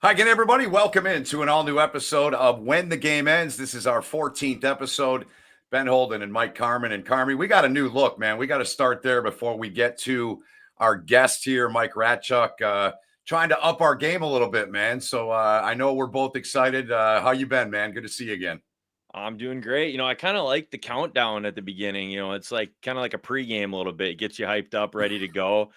Hi again, everybody. Welcome in to an all-new episode of When the Game Ends. This is our 14th episode. Ben Holden and Mike Carmen. And Carmi, we got a new look, man. We got to start there before we get to our guest here, Mike Ratchuk, trying to up our game a little bit, man. So I know we're both excited. How you been, man? Good to see you again. I'm doing great. I kind of like the countdown at the beginning. It's like kind of like a pregame a little bit. It gets you hyped up, ready to go.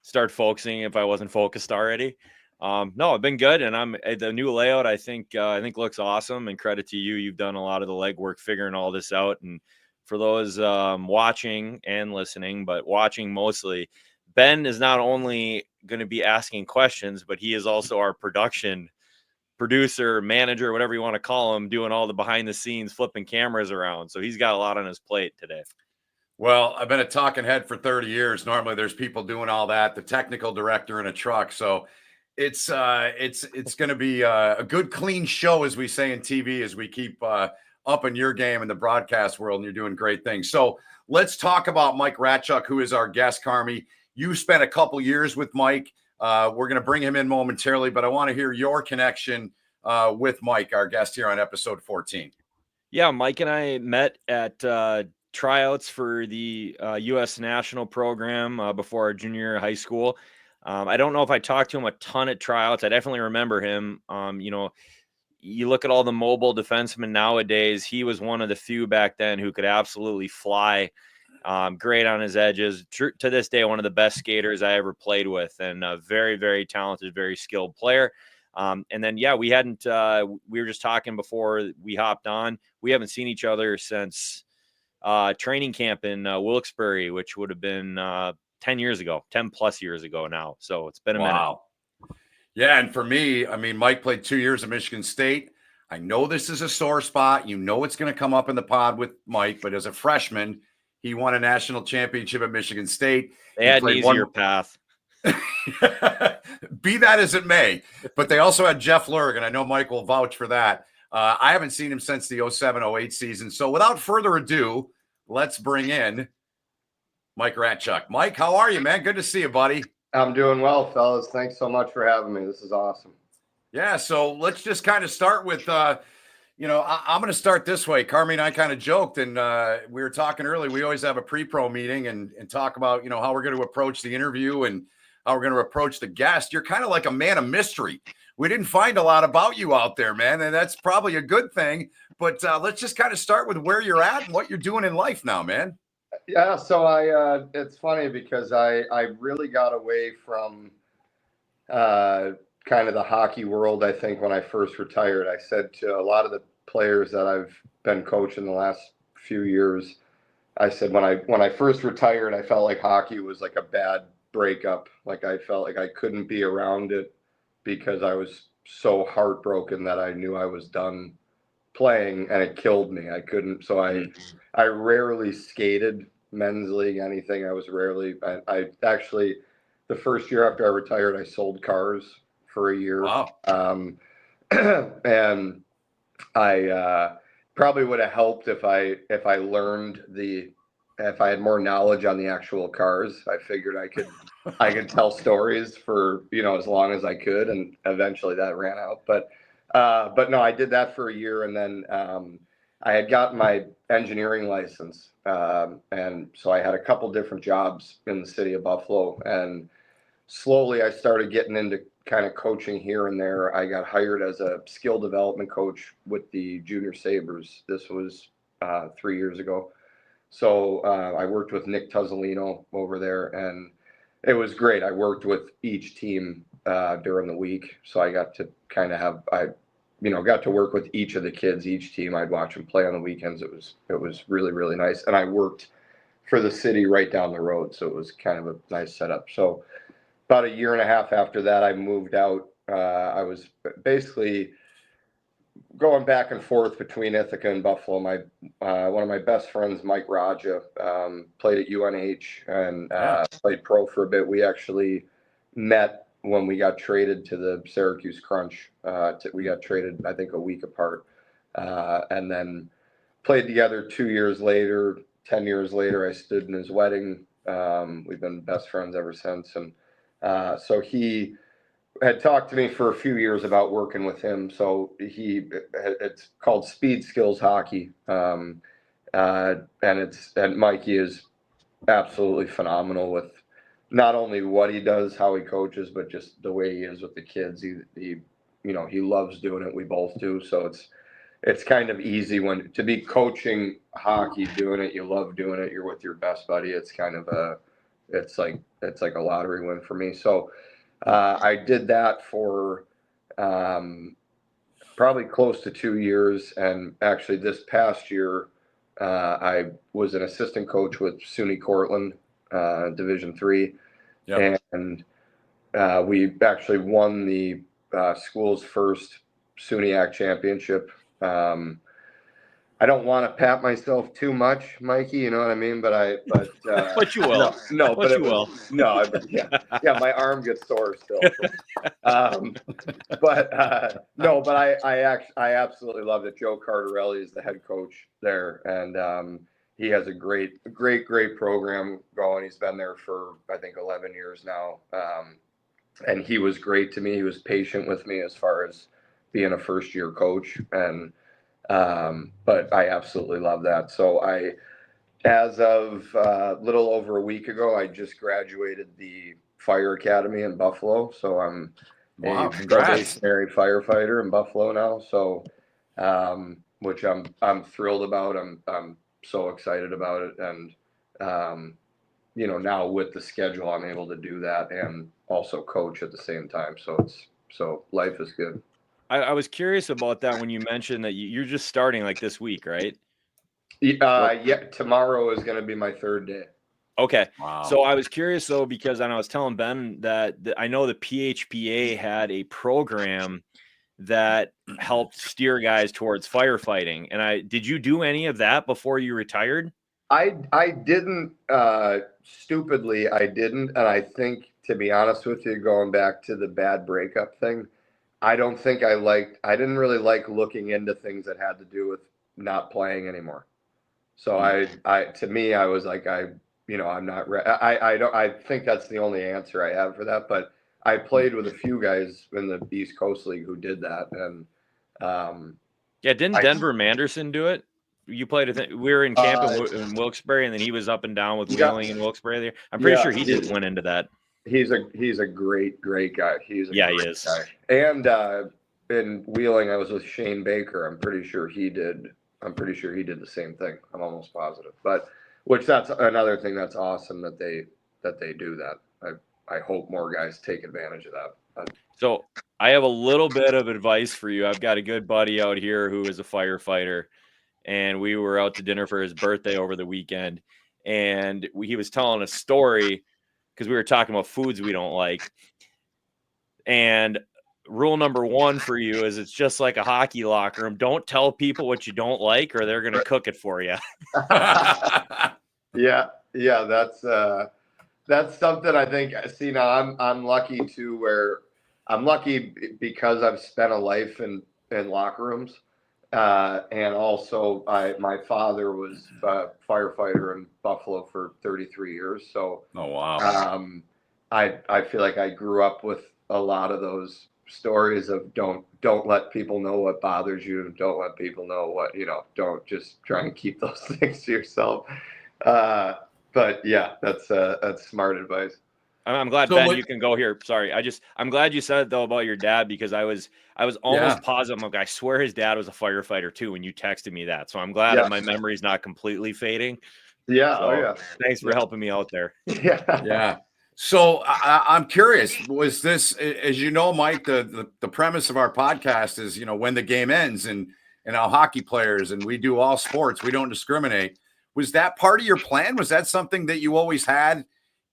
Start focusing if I wasn't focused already. No, I've been good, and I'm the new layout. I think looks awesome. And credit to you, you've done a lot of the legwork figuring all this out. And for those watching and listening, but watching mostly, Ben is not only going to be asking questions, but he is also our producer, manager, whatever you want to call him, doing all the behind the scenes, flipping cameras around. So he's got a lot on his plate today. Well, I've been a talking head for 30 years. Normally there's people doing all that, the technical director in a truck. So it's going to be a good clean show, as we say in TV, as we keep upping your game in the broadcast world, and you're doing great things. So let's talk about Mike Ratchuk, who is our guest, Carmi. You spent a couple years with Mike. We're going to bring him in momentarily, but I want to hear your connection with Mike, our guest here on episode 14. Yeah, Mike and I met at tryouts for the U.S. national program before our junior year of high school. I don't know if I talked to him a ton at tryouts. I definitely remember him. You look at all the mobile defensemen nowadays, he was one of the few back then who could absolutely fly. Great on his edges. To this day, one of the best skaters I ever played with, and a very, very talented, very skilled player. And then, yeah, we were just talking before we hopped on. We haven't seen each other since training camp in Wilkes-Barre, which would have been 10 years ago, 10 plus years ago now. So it's been a minute. Wow. Yeah, and for me, I mean, Mike played 2 years at Michigan State. I know this is a sore spot. You know it's going to come up in the pod with Mike, but as a freshman, he won a national championship at Michigan State. They He had an played easier one. path. Be that as it may, but they also had Jeff Lurg, and I know Mike will vouch for that. I haven't seen him since the 07-08 season. So without further ado, let's bring in Mike Ratchuk. Mike, how are you, man? Good to see you, buddy. I'm doing well, fellas. Thanks so much for having me. This is awesome. Yeah, so let's just kind of start with, I'm going to start this way. Carmi and I kind of joked, and we were talking earlier. We always have a pre-pro meeting and talk about, how we're going to approach the interview and how we're going to approach the guest. You're kind of like a man of mystery. We didn't find a lot about you out there, man, and that's probably a good thing. But let's just kind of start with where you're at and what you're doing in life now, man. Yeah, so it's funny because I really got away from kind of the hockey world. I think when I first retired, I said to a lot of the players that I've been coaching the last few years, I said when I first retired, I felt like hockey was like a bad breakup. Like I felt like I couldn't be around it because I was so heartbroken that I knew I was done playing, and it killed me. I couldn't. So I rarely skated men's league, anything. I actually, the first year after I retired, I sold cars for a year. Wow. And I probably would have helped if I had more knowledge on the actual cars. I figured I could tell stories for, as long as I could, and eventually that ran out. But no, I did that for a year, and then I had gotten my engineering license, and so I had a couple different jobs in the city of Buffalo, and slowly I started getting into kind of coaching here and there. I got hired as a skill development coach with the Junior Sabres. This was 3 years ago. So I worked with Nick Tuzzolino over there, and it was great. I worked with each team during the week, so I got to kind of got to work with each of the kids, each team. I'd watch them play on the weekends. It was really, really nice. And I worked for the city right down the road, so it was kind of a nice setup. So about a year and a half after that, I moved out. I was basically going back and forth between Ithaca and Buffalo. One of my best friends, Mike Raja, played at UNH and played pro for a bit. We actually met when we got traded to the Syracuse Crunch. We got traded, I think, a week apart, and then played together 2 years later. 10 years later, I stood in his wedding. We've been best friends ever since. And so he had talked to me for a few years about working with him. So it's called Speed Skills Hockey. And Mikey is absolutely phenomenal with not only what he does, how he coaches, but just the way he is with the kids. He loves doing it. We both do. So it's kind of easy to be coaching hockey, doing it. You love doing it. You're with your best buddy. It's kind of it's like a lottery win for me. So I did that for probably close to 2 years. And actually this past year, I was an assistant coach with SUNY Cortland, Division III. Yep. And we actually won the school's first SUNYAC championship. I don't want to pat myself too much, Mikey. You know what I mean? But But you will. No, But but you will. no, but yeah. My arm gets sore still. No, but I absolutely love it. Joe Cardarelli is the head coach there, and he has a great program going. He's been there for I think 11 years now, and he was great to me. He was patient with me as far as being a first year coach, and but I absolutely love that. So as of a little over a week ago, I just graduated the fire academy in Buffalo. So I'm Wow, a congrats. probationary firefighter in Buffalo now. So, which I'm thrilled about. I'm so excited about it. And, now with the schedule, I'm able to do that and also coach at the same time. So life is good. I was curious about that when you mentioned that you're just starting like this week, right? Yeah, tomorrow is going to be my third day. Okay. Wow. So I was curious though, because I was telling Ben that I know the PHPA had a program that helped steer guys towards firefighting. And did you do any of that before you retired? I didn't, stupidly, I didn't. And I think, to be honest with you, going back to the bad breakup thing, I don't think I didn't really like looking into things that had to do with not playing anymore. So to me, I was like, I'm not, I think that's the only answer I have for that. But I played with a few guys in the East Coast League who did that. And, didn't Denver Manderson do it? You played we were in camp in Wilkes-Barre, and then he was up and down with Wheeling and Wilkes-Barre there. I'm pretty sure he just went into that. He's a great guy. He is. Guy. And in Wheeling, I was with Shane Baker. I'm pretty sure he did the same thing. I'm almost positive. But that's another thing that's awesome that they do that. I hope more guys take advantage of that. So I have a little bit of advice for you. I've got a good buddy out here who is a firefighter, and we were out to dinner for his birthday over the weekend, and he was telling a story because we were talking about foods we don't like. And rule number 1 for you is it's just like a hockey locker room. Don't tell people what you don't like, or they're going to cook it for you. Yeah, that's something I think. See, now I'm lucky too, where I'm lucky because I've spent a life in locker rooms, and also my father was a firefighter in Buffalo for 33 years. So oh wow, I feel like I grew up with a lot of those stories of don't let people know what bothers you, don't let people know what don't, just try and keep those things to yourself. But yeah, that's smart advice. I'm glad, Ben, you can go here. Sorry. I'm glad you said it though about your dad, because I was almost positive. I'm like, I swear his dad was a firefighter too when you texted me that. So I'm glad that my memory's not completely fading. Yeah. So, thanks for helping me out there. Yeah. So I'm curious, was this, as you know, Mike, the premise of our podcast is, when the game ends and how hockey players, and we do all sports, we don't discriminate. Was that part of your plan? Was that something that you always had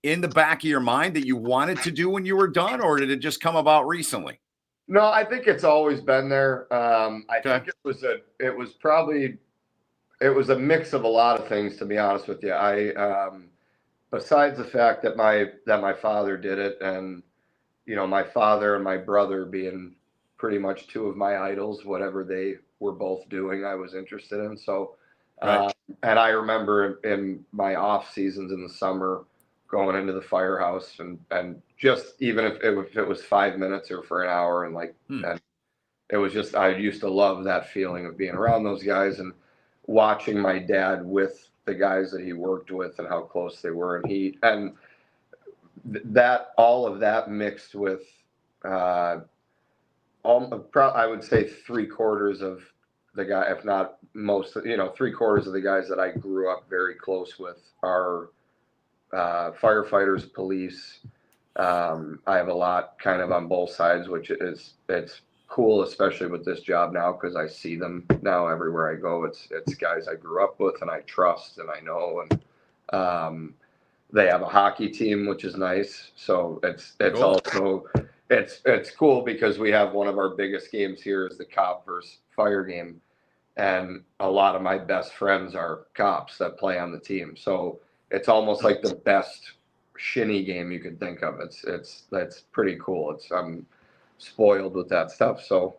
in the back of your mind that you wanted to do when you were done, or did it just come about recently? No, I think it's always been there. I think it was a mix of a lot of things, to be honest with you. Besides the fact that my father did it, and my father and my brother being pretty much two of my idols, whatever they were both doing, I was interested in. So, and I remember in my off seasons in the summer going into the firehouse and just even if it was 5 minutes or for an hour, and like, and it was just, I used to love that feeling of being around those guys and watching my dad with the guys that he worked with and how close they were. And that, all of that mixed with, I would say 3/4 of the guy, if not most, 3/4 of the guys that I grew up very close with are firefighters, police. I have a lot kind of on both sides, which it's cool, especially with this job now, because I see them now everywhere I go. It's guys I grew up with and I trust and I know, and they have a hockey team, which is nice. So it's Cool. also it's cool because we have one of our biggest games here is the cop versus fire game, and a lot of my best friends are cops that play on the team. So it's almost like the best shinny game you could think of. That's pretty cool. I'm spoiled with that stuff. So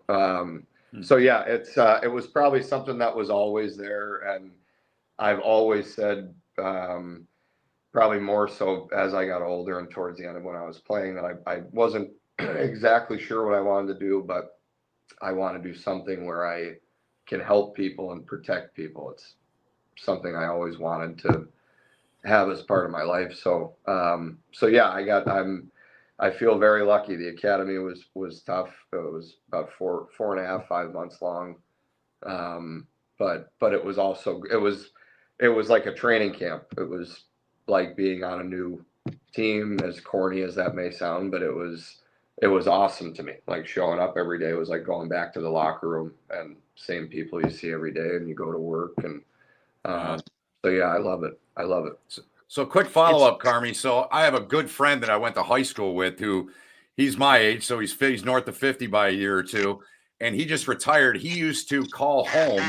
so yeah, it was probably something that was always there, and I've always said, probably more so as I got older and towards the end of when I was playing, that I wasn't exactly sure what I wanted to do, but I want to do something where I can help people and protect people. It's something I always wanted to have as part of my life. So so yeah, I feel very lucky. The academy was tough. It was about 4.5, 5 months long. But it was also, it was like a training camp. It was like being on a new team, as corny as that may sound, but it was awesome to me. Like showing up every day was like going back to the locker room and same people you see every day, and you go to work. And so yeah, I love it. I love it. So quick follow-up, Carmi. So I have a good friend that I went to high school with who he's my age, so he's north of 50 by a year or two, and he just retired. He used to call home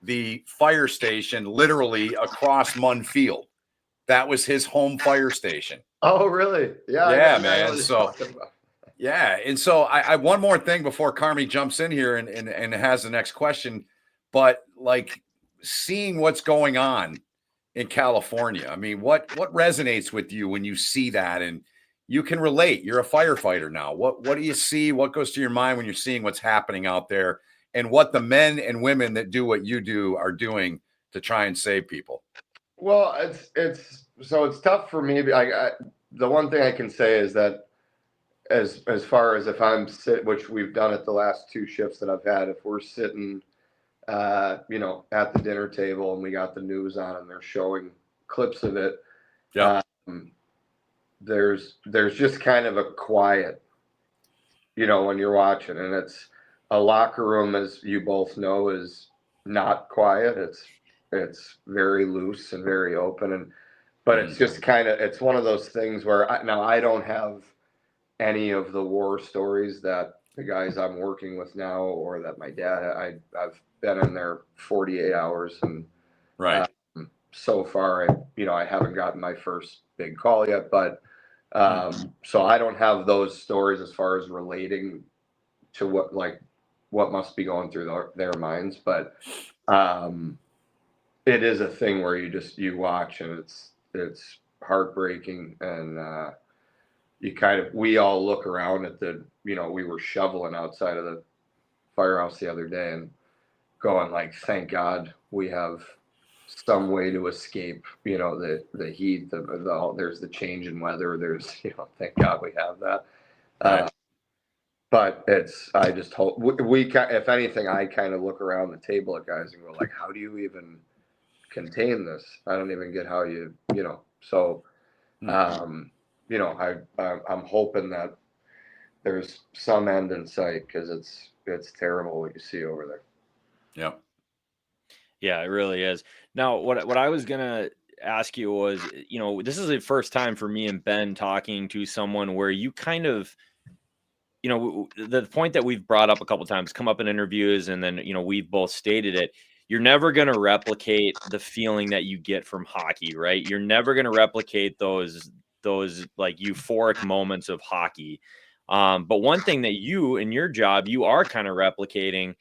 the fire station literally across Munn Field. That was his home fire station. Oh, really? Yeah. Yeah, man. So yeah. And so I one more thing before Carmi jumps in here and has the next question. But like seeing what's going on in California, I mean, what resonates with you when you see that and you can relate? You're a firefighter now. What do you see? What goes to your mind when you're seeing what's happening out there and what the men and women that do what you do are doing to try and save people? Well, it's tough for me. The one thing I can say is that as far as if I'm which we've done at the last 2 shifts that I've had, if we're sitting, at the dinner table and we got the news on and they're showing clips of it, Yeah. There's just kind of a quiet, when you're watching, and it's a locker room, as you both know, is not quiet. It's very loose and very open, but it's just kind of, it's one of those things where I don't have any of the war stories that the guys I'm working with now, or that my dad, I've been in there 48 hours, and Right. so far, I haven't gotten my first big call yet, but so I don't have those stories as far as relating to what must be going through their minds. But it is a thing where you watch, and it's heartbreaking, and we all look around at we were shoveling outside of the firehouse the other day and going like, thank God we have some way to escape, the heat, there's the change in weather. There's, thank God we have that. Right. But I just hope if anything, I kind of look around the table at guys and go like, how do you even contain this? I don't even get how so, I'm hoping that there's some end in sight, because it's terrible what you see over there. Yep. Yeah, it really is. Now, what I was gonna ask you was, this is the first time for me and Ben talking to someone where you kind of, the point that we've brought up a couple times, come up in interviews, and then we've both stated it. You're never going to replicate the feeling that you get from hockey, right? You're never going to replicate those like euphoric moments of hockey. But one thing that you in your job you are kind of replicating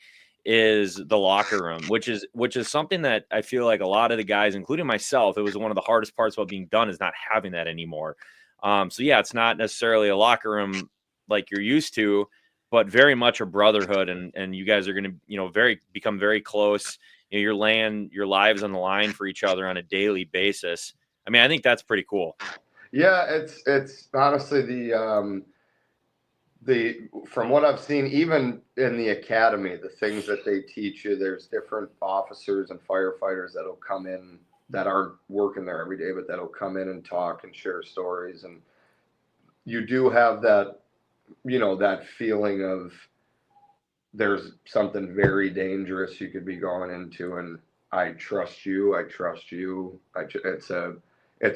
is the locker room, which is something that I feel like a lot of the guys, including myself, it was one of the hardest parts about being done, is not having that anymore. So yeah, it's not necessarily a locker room like you're used to, but very much a brotherhood, and you guys are going to, you know, become very close. You know, you're laying your lives on the line for each other on a daily basis. I mean, I think that's pretty cool. Yeah, it's honestly the from what I've seen, even in the academy, the things that they teach you, there's different officers and firefighters that'll come in that aren't working there every day, but that'll come in and talk and share stories. And you do have that, you know, that feeling of there's something very dangerous you could be going into, and I trust you. I trust you. It's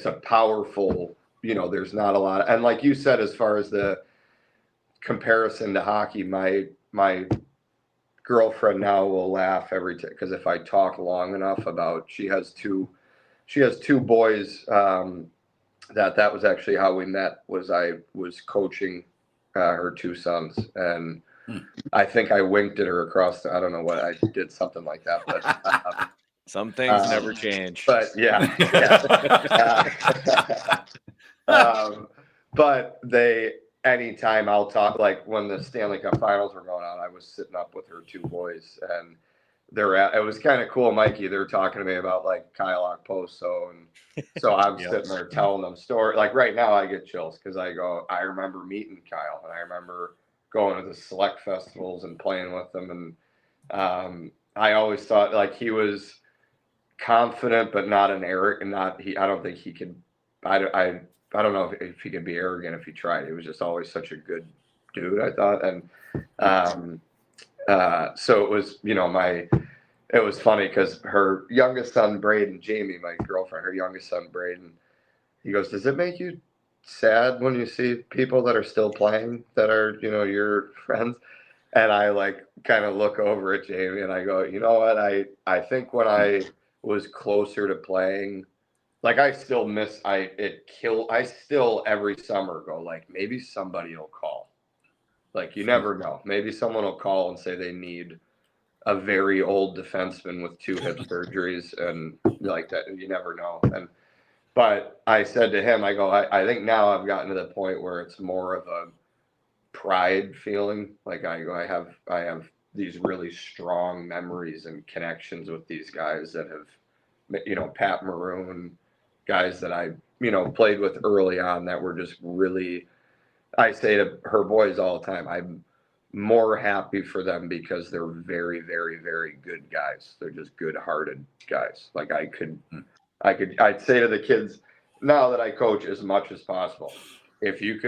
a powerful, you know, there's not a lot. And like you said, as far as the comparison to hockey, my girlfriend now will laugh every time, because if I talk long enough about, she has two boys, that was actually how we met. Was I was coaching her two sons, and I think I winked at her across I don't know what, I did something like that, but Some things never change. but yeah. But anytime I'll talk, like when the Stanley Cup Finals were going on, I was sitting up with her two boys, and it was kind of cool, Mikey. They're talking to me about like Kyle Okposo, and so I'm sitting there telling them story. Like right now, I get chills because I remember meeting Kyle, and I remember going to the select festivals and playing with them, and I always thought like he was confident, but not an arrogant. I don't think he could. I don't know if he could be arrogant if he tried. He was just always such a good dude, I thought. And so it was, you know, it was funny because her youngest son, Braden, Jamie, my girlfriend, her youngest son, Braden, he goes, does it make you sad when you see people that are still playing that are, you know, your friends? And I like kind of look over at Jamie and I go, you know what? I think when I was closer to playing, like I still I still every summer go like, maybe somebody will call. Like you never know. Maybe someone will call and say they need a very old defenseman with 2 hip surgeries and like that. You never know. But I said to him, I go, I think now I've gotten to the point where it's more of a pride feeling. Like I have these really strong memories and connections with these guys that have, you know, Pat Maroon, guys that I, you know, played with early on that were just really, I say to her boys all the time, I'm more happy for them because they're very, very, very good guys. They're just good-hearted guys. Like I'd say to the kids now that I coach as much as possible, if you're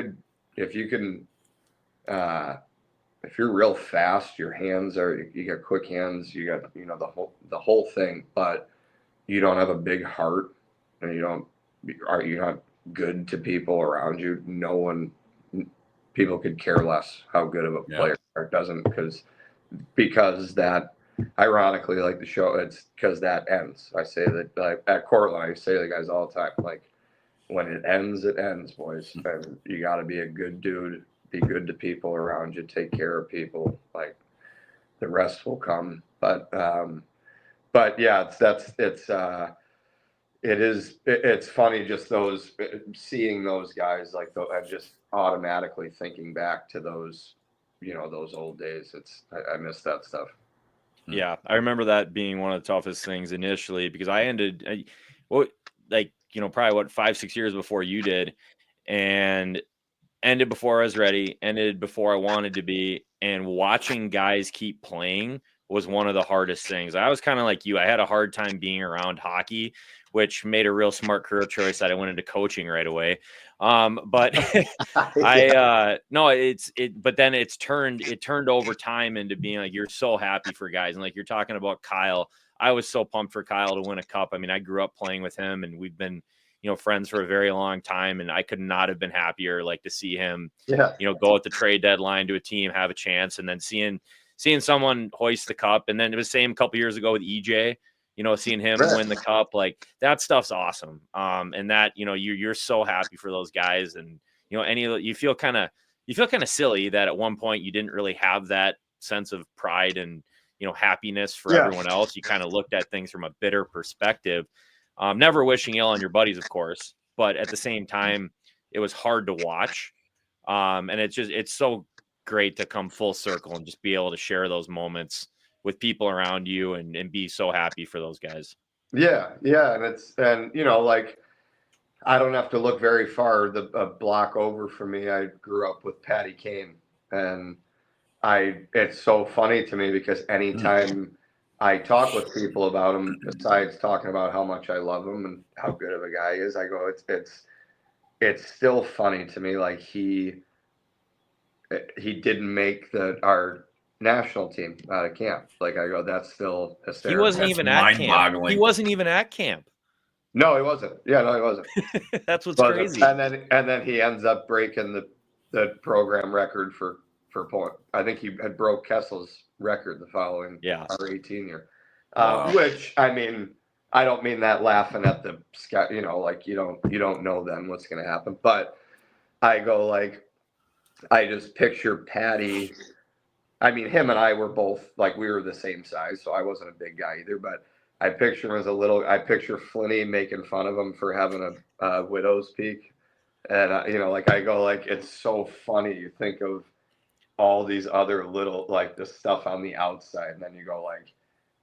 real fast, your hands you got quick hands, you got, you know, the whole thing, but you don't have a big heart and you're not good to people around you. People could care less how good of a player doesn't, because that, ironically, like the show, it's because that ends. I say that, like at Cortland, I say to the guys all the time, like when it ends, boys. And you got to be a good dude, be good to people around you, take care of people. Like the rest will come. But yeah, it's funny just seeing those guys, like I'm just automatically thinking back to those, you know, those old days. I miss that stuff. Yeah, I remember that being one of the toughest things initially because I ended, like, you know, probably 5-6 years before you did, and ended before I was ready, ended before I wanted to be, and watching guys keep playing was one of the hardest things. I was kind of like you. I had a hard time being around hockey, which made a real smart career choice that I went into coaching right away. But but then it turned over time into being like, you're so happy for guys. And like you're talking about Kyle, I was so pumped for Kyle to win a cup. I mean, I grew up playing with him and we've been, you know, friends for a very long time. And I could not have been happier, like to see him, you know, go at the trade deadline to a team, have a chance, and then seeing someone hoist the cup. And then it was the same a couple years ago with EJ, you know, seeing him win the cup, like that stuff's awesome. And that, you know, you're so happy for those guys. And, you know, you feel kind of silly that at one point you didn't really have that sense of pride and, you know, happiness for everyone else. You kind of looked at things from a bitter perspective. Never wishing ill on your buddies, of course, but at the same time, it was hard to watch. And it's so great to come full circle and just be able to share those moments with people around you and be so happy for those guys. Yeah. And you know, like, I don't have to look very far. A block over from me, I grew up with Patty Kane, and it's so funny to me because anytime I talk with people about him, besides talking about how much I love him and how good of a guy he is, I go, it's still funny to me. Like he didn't make our national team out of camp. Like I go, that's still hysterical. He wasn't even at camp. He wasn't even at camp. No, he wasn't. Yeah, no, he wasn't. That's what's crazy. And then he ends up breaking the program record for point. I think he had broke Kessel's record the following our 18 year. Which, I mean, I don't mean that laughing at the sky, you know, like you don't know then what's going to happen. But I go, like, I just picture Patty. I mean, him and I were both, like, we were the same size, so I wasn't a big guy either, but I picture him as I picture Flinney making fun of him for having a widow's peak. And, you know, like, I go, like, it's so funny. You think of all these other little, like, the stuff on the outside, and then you go, like,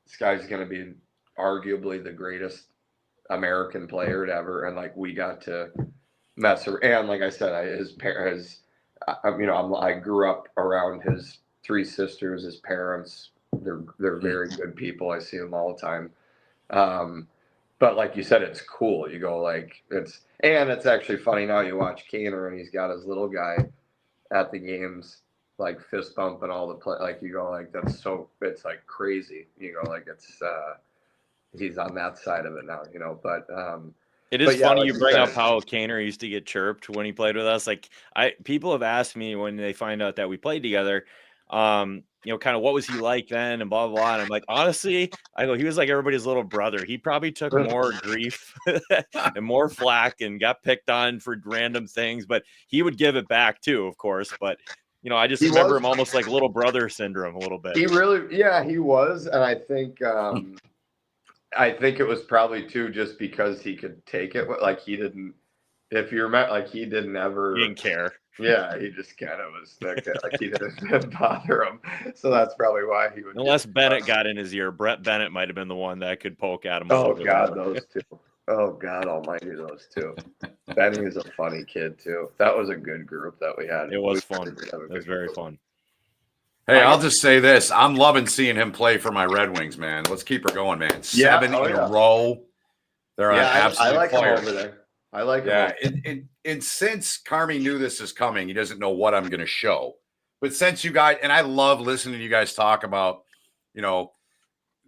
this guy's going to be arguably the greatest American player to ever. And, like, we got to mess around. And, like I said, his parents, you know, I grew up around his 3 sisters, his parents. They're very good people. I see them all the time. But like you said, it's cool. You go, like, it's actually funny now. You watch Kaner and he's got his little guy at the games, like fist bumping all the play. Like you go, like, it's like crazy. You go, like, it's he's on that side of it now, you know. But it is funny you bring up how Kaner used to get chirped when he played with us. Like, people have asked me when they find out that we played together, you know, kind of what was he like then and blah, blah, blah. And I'm like, honestly, I go, he was like everybody's little brother. He probably took more grief and more flack and got picked on for random things, but he would give it back too, of course. But, you know, I just remember him almost like little brother syndrome a little bit. He was. And I think it was probably too just because he could take it. Like, he didn't, if you remember, like, he didn't care. Yeah, he just kind of was like he didn't bother him. So that's probably why he would. Unless Bennett got in his ear. Brett Bennett might have been the one that could poke at him. Oh, God, those two. Oh, God almighty, those two. Benny is a funny kid, too. That was a good group that we had. It was fun. It was very fun. Hey, I'll just say this. I'm loving seeing him play for my Red Wings, man. Let's keep her going, man. 7 in a row. They're on absolute I like fire. him over there. I like him. Yeah, and since Carmi knew this is coming, he doesn't know what I'm going to show. But since you guys, and I love listening to you guys talk about, you know,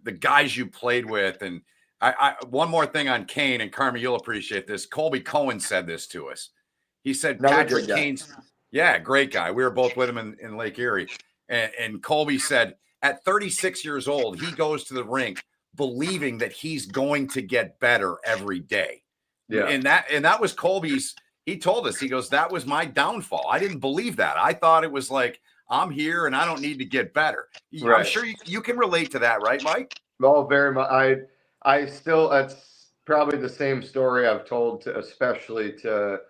the guys you played with. And I one more thing on Kane, and Carmi, you'll appreciate this. Colby Cohen said this to us. He said Patrick Kane's, great guy. We were both with him in Lake Erie. And Colby said at 36 years old, he goes to the rink believing that he's going to get better every day. Yeah. And that was Colby's. He told us, he goes, that was my downfall. I didn't believe that. I thought it was like, I'm here and I don't need to get better. Right. I'm sure you can relate to that, right, Mike? Oh, very much. I still, that's probably the same story I've told especially to,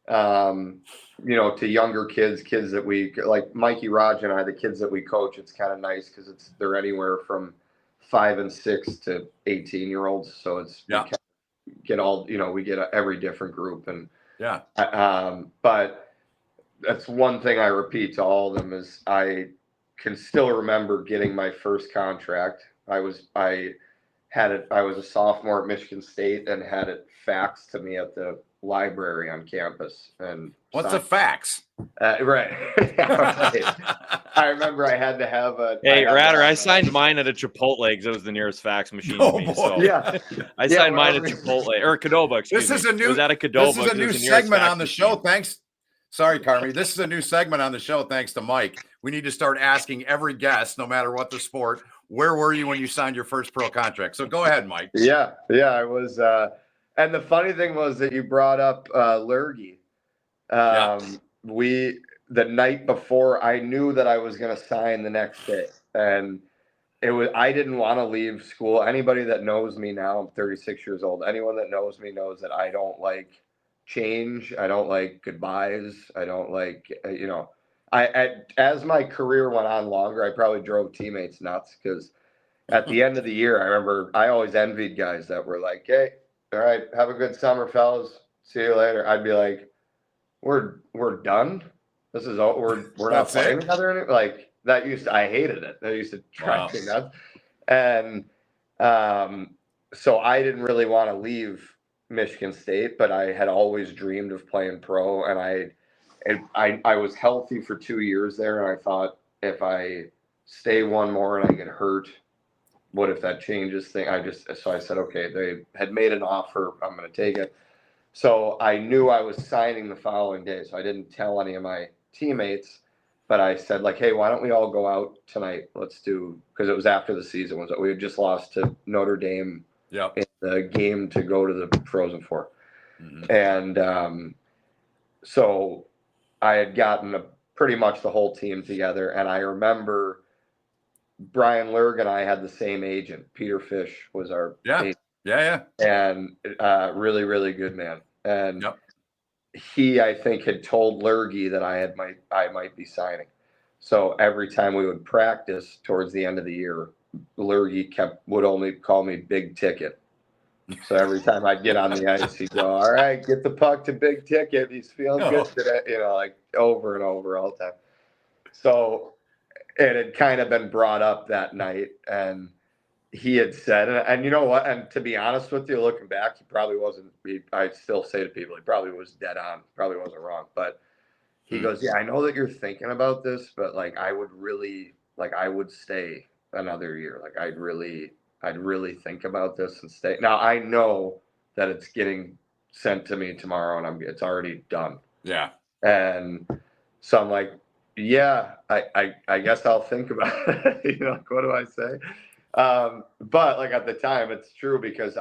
you know, to younger kids that we, like Mikey, Raj and I, the kids that we coach, it's kind of nice because they're anywhere from 5 and 6 to 18-year-olds. So it's, get all, you know, we get every different group. And but that's one thing I repeat to all of them is I can still remember getting my first contract. I was a sophomore at Michigan State and had it faxed to me at the library on campus. And what's a fax? Right. I remember I had to have a. Hey, Ratter, I signed mine at a Chipotle because it was the nearest fax machine to me. So I signed mine at Chipotle or Qdoba. Excuse me. It was at a Qdoba. This is a new segment on the show. Thanks. Sorry, Carmi. This is a new segment on the show. Thanks to Mike. We need to start asking every guest, no matter what the sport, where were you when you signed your first pro contract? So go ahead, Mike. Yeah, I was. And the funny thing was that you brought up Lurgy. The night before, I knew that I was going to sign the next day, and I didn't want to leave school. Anybody that knows me now, I'm 36 years old. Anyone that knows me knows that I don't like change. I don't like goodbyes. I don't like, as my career went on longer, I probably drove teammates nuts because at the end of the year, I remember I always envied guys that were like, "Hey, all right, have a good summer, fellas. See you later." I'd be like, "We're done. This is all. We're not That's playing it? together anymore." Like that I hated it. That used to drive Wow. me nuts. And so I didn't really want to leave Michigan State, but I had always dreamed of playing pro, and I was healthy for 2 years there, and I thought if I stay one more and I get hurt, what if that changes thing? So I said, okay, they had made an offer, I'm going to take it. So I knew I was signing the following day, so I didn't tell any of my teammates, but I said like, hey, why don't we all go out tonight? Because it was after the season was, we had just lost to Notre Dame Yep. in the game to go to the Frozen Four. Mhm. And so I had gotten pretty much the whole team together, and I remember Brian Lurg and I had the same agent. Peter Fish was our Yeah. agent, Yeah. and really, really good man. And Yep. he, I think, had told Lurgy that I might be signing. So every time we would practice towards the end of the year, Lurgy would only call me Big Ticket. So every time I'd get on the ice, he'd go, "All right, get the puck to Big Ticket. He's feeling good today." Like over and over all the time. So it had kind of been brought up that night, and he had said, and you know what? And to be honest with you, looking back, he probably wasn't. I still say to people, he probably was dead on. Probably wasn't wrong. But he goes, "Yeah, I know that you're thinking about this, but like, I would stay another year. Like, I'd really think about this and stay." Now I know that it's getting sent to me tomorrow, and it's already done. Yeah. And so I'm like, yeah, I guess I'll think about it. Like, what do I say? But like at the time, it's true because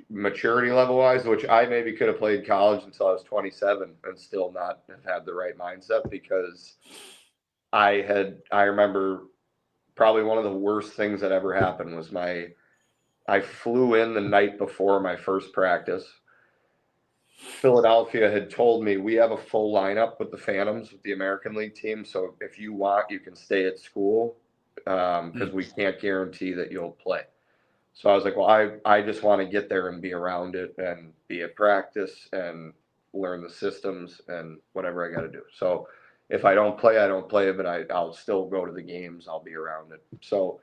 maturity level wise, which I maybe could have played college until I was 27 and still not have had the right mindset, because I remember probably one of the worst things that ever happened was I flew in the night before my first practice. Philadelphia had told me we have a full lineup with the Phantoms, with the American League team. So if you want, you can stay at school because we can't guarantee that you'll play. So I was like, well, I just want to get there and be around it and be at practice and learn the systems and whatever I got to do. So if I don't play, I don't play, but I'll still go to the games. I'll be around it. So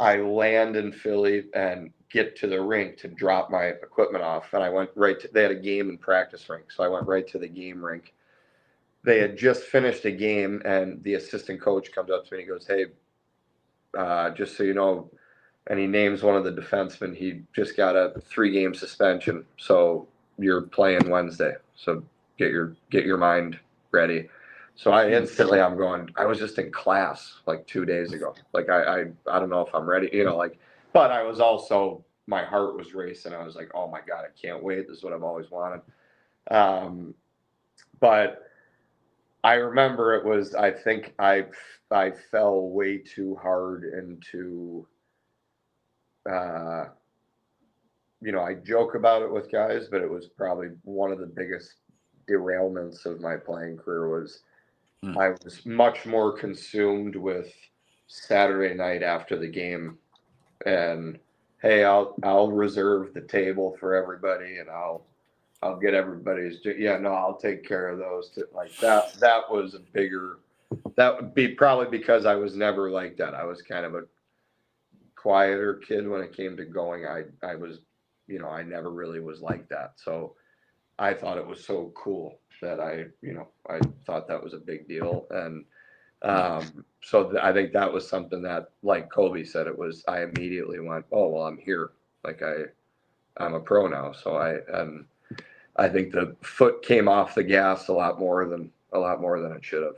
I land in Philly and get to the rink to drop my equipment off. And I went they had a game and practice rink. So I went right to the game rink. They had just finished a game, and the assistant coach comes up to me and he goes, "Hey, just so you know," and he names one of the defensemen. He just got a 3-game suspension. So you're playing Wednesday. So get your mind ready. So I instantly, I'm going, I was just in class like 2 days ago. Like, I don't know if I'm ready, but I was also, my heart was racing. I was like, oh my God, I can't wait. This is what I've always wanted. But I remember it was, I think I fell way too hard into, I joke about it with guys, but it was probably one of the biggest derailments of my playing career was I was much more consumed with Saturday night after the game, and hey, I'll reserve the table for everybody, and I'll get everybody's. Yeah, no, I'll take care of those. Like that. That was a bigger. That would be probably because I was never like that. I was kind of a quieter kid when it came to going. I was, I never really was like that. So I thought it was so cool that I thought that was a big deal. And so I think that was something that, like Kobe said, I immediately went, oh, well, I'm here. Like I'm a pro now. So I think the foot came off the gas a lot more than it should have.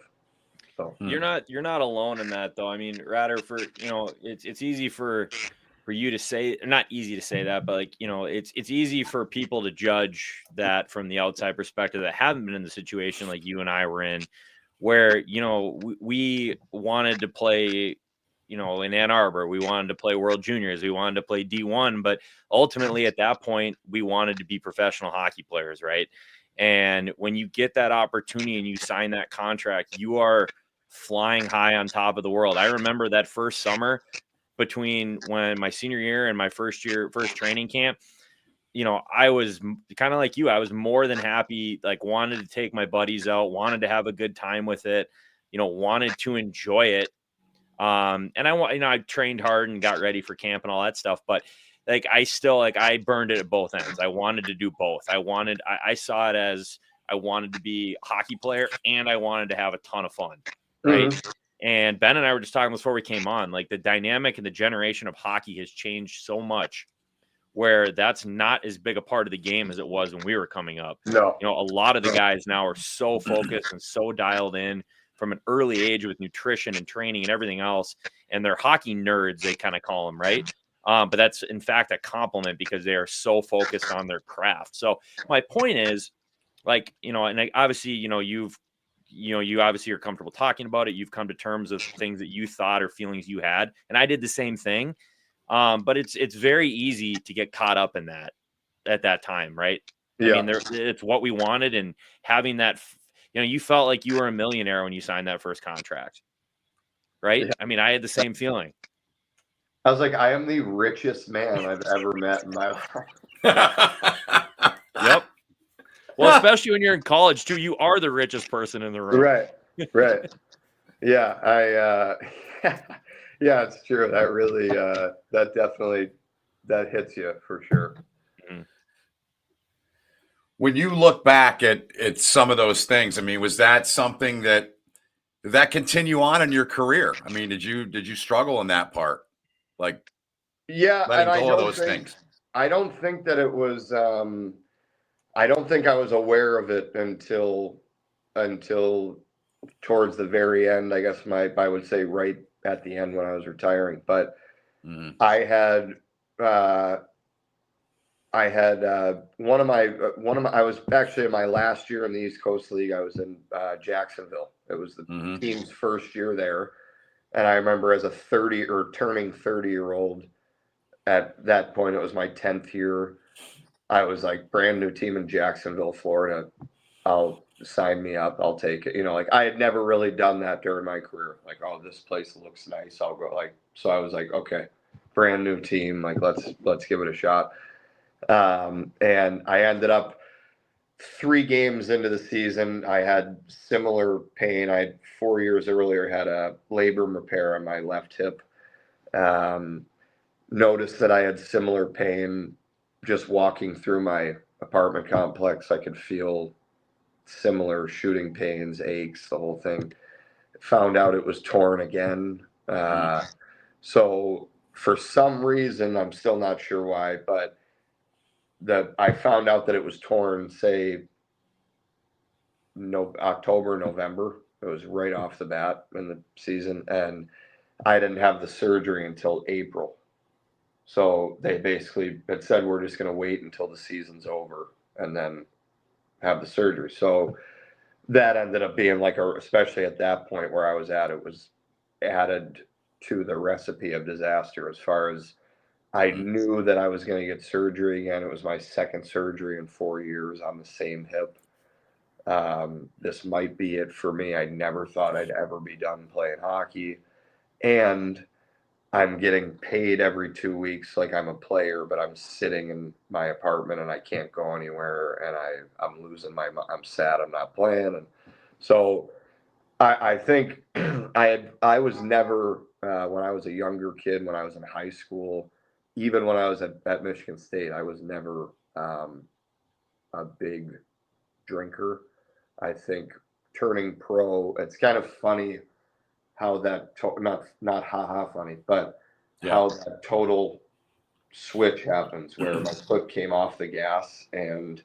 So You're not alone in that, though. I mean, rather it's easy for you to say, not easy to say that, but like, it's easy for people to judge that from the outside perspective that haven't been in the situation like you and I were in, where, we wanted to play in Ann Arbor. We wanted to play World Juniors. We wanted to play D1. But ultimately, at that point, we wanted to be professional hockey players, right? And when you get that opportunity and you sign that contract, you are flying high on top of the world. I remember that first summer between when my senior year and my first training camp. I was kind of like you. I was more than happy, like wanted to take my buddies out, wanted to have a good time with it, wanted to enjoy it. And I trained hard and got ready for camp and all that stuff, but like, I burned it at both ends. I wanted to do both. I saw it as I wanted to be a hockey player and I wanted to have a ton of fun. Right. Mhm. And Ben and I were just talking before we came on, like the dynamic and the generation of hockey has changed so much where that's not as big a part of the game as it was when we were coming up. No. A lot of the guys now are so focused and so dialed in from an early age with nutrition and training and everything else. And they're hockey nerds, they kind of call them, right? But that's in fact a compliment because they are so focused on their craft. So my point is, like, and obviously, you obviously are comfortable talking about it. You've come to terms of things that you thought or feelings you had. And I did the same thing. But it's very easy to get caught up in that at that time, right? I Yeah. mean, it's what we wanted, and having that, you felt like you were a millionaire when you signed that first contract, right? Yeah. I mean, I had the same feeling. I was like, I am the richest man I've ever met in my life. Yep. Well, especially when you're in college too, you are the richest person in the room. Right. Right. Yeah. Yeah, it's true. That really, that definitely, that hits you for sure. Mhm. When you look back at some of those things, I mean, was that something did that continue on in your career? I mean, did you struggle in that part? Like Yeah, letting and go of those things? I don't think that it was. I don't think I was aware of it until towards the very end. I guess I would say right at the end when I was retiring. But Mhm. I had I was actually in my last year in the East Coast League. I was in Jacksonville. It was the Mhm. team's first year there, and I remember as a 30 or turning 30-year-old. At that point, it was my 10th year. I was like, brand new team in Jacksonville, Florida. I'll sign me up. I'll take it. Like I had never really done that during my career. Like, oh, this place looks nice. I'll go. Like, so I was like, okay, brand new team. Like, let's give it a shot. And I ended up 3 games into the season. I had similar pain. I had 4 years earlier had a labrum repair on my left hip. Noticed that I had similar pain just walking through my apartment complex. I could feel similar shooting pains, aches, the whole thing. Found out it was torn again. So for some reason, I'm still not sure why, but I found out that it was torn, say, October, November. It was right off the bat in the season, and I didn't have the surgery until April. So they basically had said we're just going to wait until the season's over and then have the surgery. So that ended up being like especially at that point where I was at, it was added to the recipe of disaster as far as I knew that I was going to get surgery again. It was my second surgery in 4 years on the same hip. This might be it for me. I never thought I'd ever be done playing hockey. And I'm getting paid every 2 weeks like I'm a player, but I'm sitting in my apartment and I can't go anywhere, and I'm losing I'm sad I'm not playing. And so I think I was never when I was a younger kid, when I was in high school, even when I was at Michigan State, I was never a big drinker. I think turning pro, it's kind of funny how that not haha funny, but how that total switch happens where my foot came off the gas and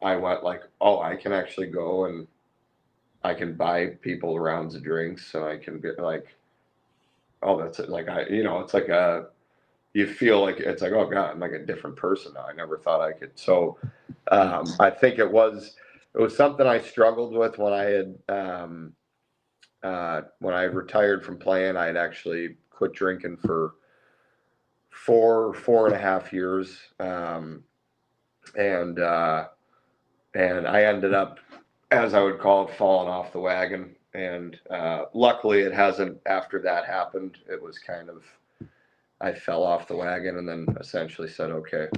I went like, oh, I can actually go and I can buy people rounds of drinks, and I can get like, oh, that's it. Like it's like you feel like it's like, oh God, I'm like a different person now. I never thought I could. So I think it was something I struggled with when I had when I retired from playing. I had actually quit drinking for 4.5 years. And I ended up, as I would call it, falling off the wagon. And luckily it hasn't, after that happened, it was kind of, I fell off the wagon and then essentially said, okay,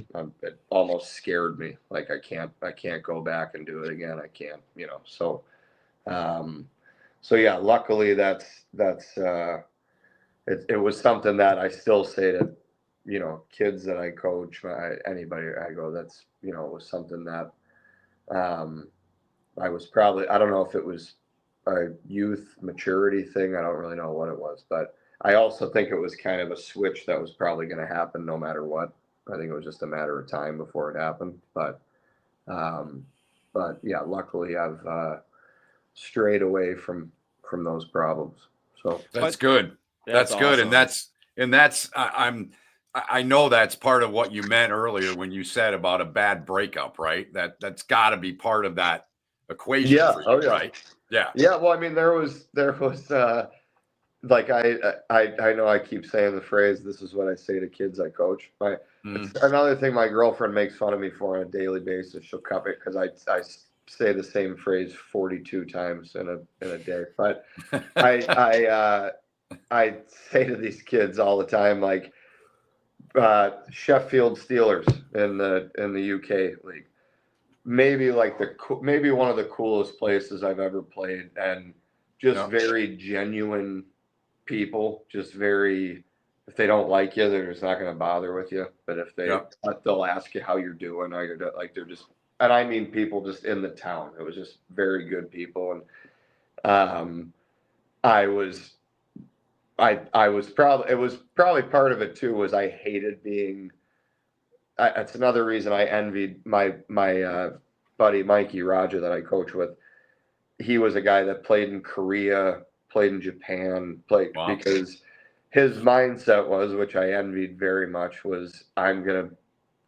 it almost scared me. Like I can't go back and do it again. I can't, so, so yeah, luckily it was something that I still say to, kids that I coach, anybody I go, that's, it was something that, I was probably, I don't know if it was a youth maturity thing. I don't really know what it was, but I also think it was kind of a switch that was probably going to happen no matter what. I think it was just a matter of time before it happened. But yeah, luckily I've strayed away from those problems. So that's good. That's good. Awesome. And that's I know that's part of what you meant earlier when you said about a bad breakup, right? That's got to be part of that equation yeah, for you, right? Yeah. Yeah. Well, I mean, there was like I know I keep saying the phrase, this is what I say to kids I coach. It's another thing my girlfriend makes fun of me for on a daily basis. She'll cup it because I say the same phrase 42 times in a day. But I say to these kids all the time, like Sheffield Steelers in the UK league, maybe maybe one of the coolest places I've ever played, and just very genuine people, just very, if they don't like you, they're just not going to bother with you. But if they'll ask you how you're doing, like they're just, and I mean people just in the town. It was just very good people. And I was probably, it was probably part of it too, was I hated being, that's another reason I envied my buddy Mikey Roger that I coach with. He was a guy that played in Korea, played in Japan, because his mindset was, which I envied very much, was I'm going to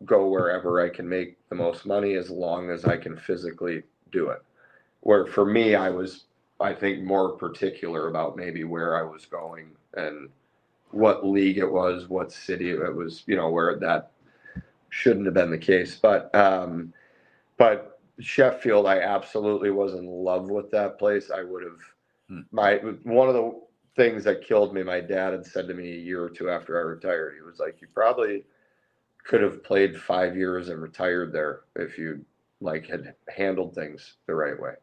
go wherever I can make the most money as long as I can physically do it. Where for me, I was, I think, more particular about maybe where I was going and what league it was, what city it was, where that shouldn't have been the case. But Sheffield, I absolutely was in love with that place. I would have, one of the things that killed me, my dad had said to me a year or two after I retired, he was like, you probably could have played 5 years and retired there if you had handled things the right way.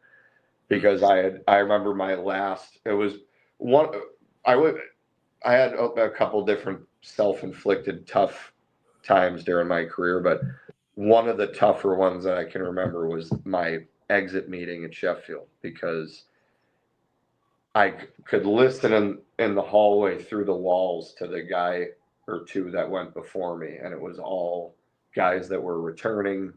Because I remember my last, it was one, I had a couple different self-inflicted tough times during my career, but one of the tougher ones that I can remember was my exit meeting at Sheffield, because I could listen in the hallway through the walls to the guy or two that went before me, and it was all guys that were returning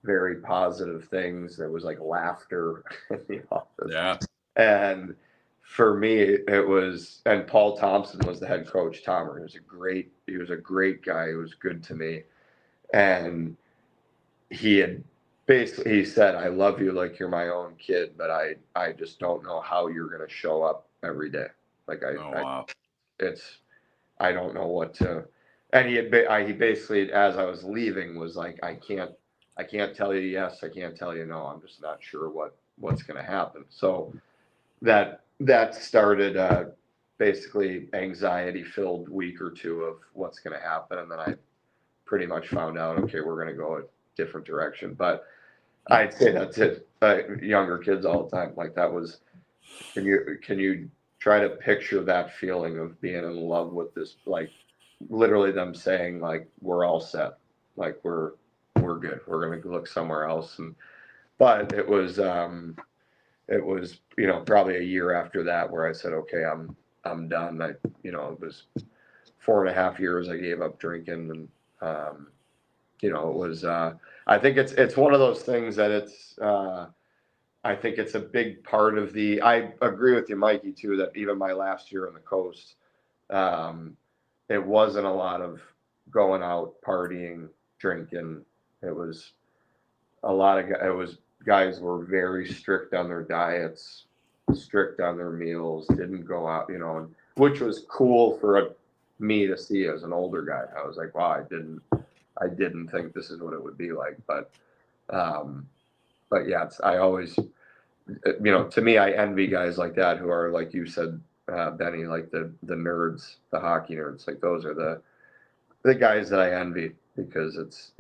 very positive things. There was laughter in the office. Yeah. And for me, it was, and Paul Thompson was the head coach. Tomer, he was a great guy. He was good to me. And he said, I love you like you're my own kid, but I just don't know how you're going to show up every day. I don't know what to, and he basically, as I was leaving, was like, I can't tell you yes, I can't tell you no. I'm just not sure what's going to happen. So that started basically anxiety-filled week or two of what's going to happen, and then I pretty much found out, okay, we're going to go a different direction. But I'd say that's it. Younger kids all the time, that was. Can you try to picture that feeling of being in love with this? Literally them saying, we're all set, we're good, we're going to look somewhere else. But it was probably a year after that where I said, okay, I'm done. It was 4.5 years I gave up drinking, and it was I think it's one of those things that it's I think it's a big part of I agree with you, Mikey, too, that even my last year on the coast, it wasn't a lot of going out, partying, drinking. It was guys were very strict on their diets, strict on their meals, didn't go out, which was cool for me to see as an older guy. I was like, wow, I didn't think this is what it would be like. But yeah, I always, to me, I envy guys like that who are, like you said, Benny, like the nerds, the hockey nerds. Like those are the guys that I envy, because it's,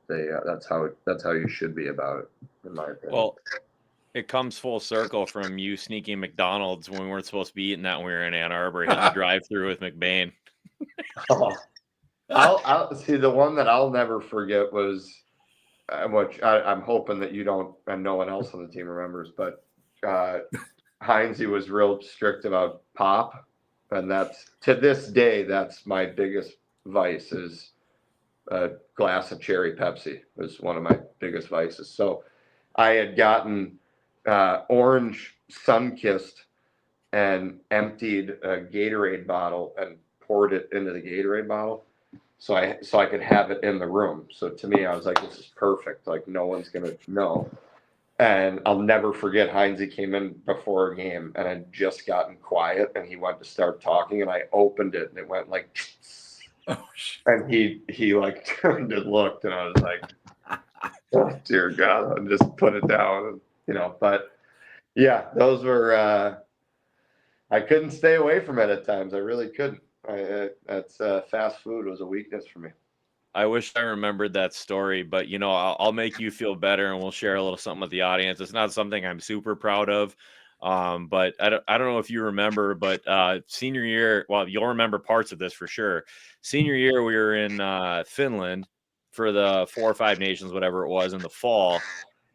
that's how you should be about it, in my opinion. Well, it comes full circle from you sneaking McDonald's when we weren't supposed to be eating that when we were in Ann Arbor, hitting the drive-through with McBain. Oh. I'll see, the one that I'll never forget was, which I'm hoping that you don't, and no one else on the team remembers, but Heinze was real strict about pop, and that's, to this day, that's my biggest vice, is a glass of cherry Pepsi was one of my biggest vices. So I had gotten orange Sunkissed and emptied a Gatorade bottle and poured it into the Gatorade bottle, so I could have it in the room. So to me, I was like, this is perfect. Like, no one's gonna know. And I'll never forget, Heinze came in before a game and had just gotten quiet, and he went to start talking, and I opened it and it went like, and he like turned and looked, and I was like, oh, dear God, and just put it down, but yeah, those were, I couldn't stay away from it at times. I really couldn't. That's fast food was a weakness for me. I wish I remembered that story, but I'll make you feel better, and we'll share a little something with the audience. It's not something I'm super proud of, but I don't know if you remember, but senior year, well, you'll remember parts of this for sure. Senior year, we were in Finland for the 4 or 5 Nations, whatever it was, in the fall,